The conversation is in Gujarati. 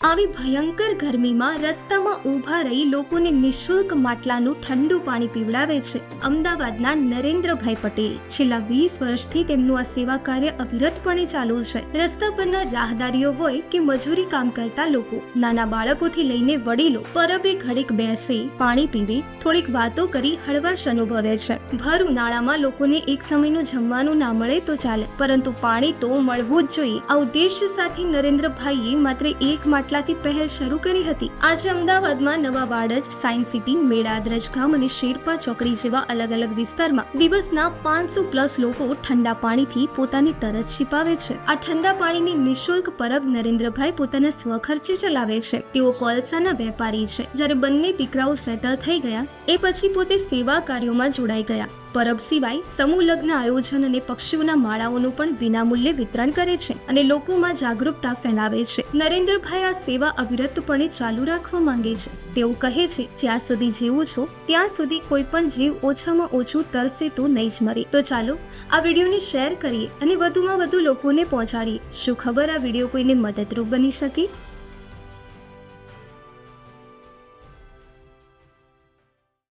આવી ભયંકર ગરમીમાં રસ્તામાં ઊભા રહી લોકોને નિઃશુલ્ક માટલાનું ઠંડુ પાણી પીવડાવે છે અમદાવાદના નરેન્દ્રભાઈ પટેલ. છેલ્લા 20 વર્ષથી તેમનું આ સેવા કાર્ય અવિરતપણે ચાલુ છે. રસ્તા પરના રાહદારીઓ હોય કે મજૂરી કામ કરતા લોકો, નાના બાળકોથી લઈને વડીલો પરબે ઘડીક બેસે, પાણી પીવે, થોડીક વાતો કરી હળવાશ અનુભવે છે. ભર ઉનાળામાં લોકોને એક સમયનું જમવાનું ના મળે તો ચાલે, પરંતુ પાણી તો મળવું જ જોઈએ. આ ઉદ્દેશ્ય સાથે નરેન્દ્રભાઈએ માત્ર એક માટલાથી પહેલ શરૂ કરી હતી. આજે અમદાવાદમાં નવા વાડજ, સાયન્સ સિટી, મેળાદ્રજ ગામ અને શેરપા ચોકડી જેવા અલગ અલગ વિસ્તારમાં દિવસના 500+ લોકો ઠંડા પાણીથી પોતાની તરસ छिपाવે છે. આ ઠંડા પાણીની નિઃશુલ્ક પરબ નરેન્દ્રભાઈ પોતાના સ્વખર્ચે ચલાવે છે. તેઓ કોલસાના વેપારી છે. જ્યારે બંને દીકરાઓ સેટલ થઈ ગયા એ પછી પોતે સેવા કાર્યોમાં જોડાઈ ગયા. પરબ સિવાય સમૂહ લગ્ન આયોજન અને પક્ષીઓના માળાઓનું પણ વિનામૂલ્યે વિતરણ કરે છે અને લોકોમાં જાગૃતતા ફેલાવે છે. નરેન્દ્રભાઈ આ સેવા અવિરતપણે ચાલુ રાખવા માંગે છે. તેઓ કહે છે, જ્યાં સુધી જીવું છો ત્યાં સુધી કોઈ પણ જીવ ઓછામાં ઓછું તરસે તો નહીં જ મરે. તો ચાલો આ વિડીયોને શેર કરીએ અને વધુમાં વધુ લોકોને પહોંચાડીએ. શું ખબર આ વિડીયો કોઈને મદદરૂપ બની શકે?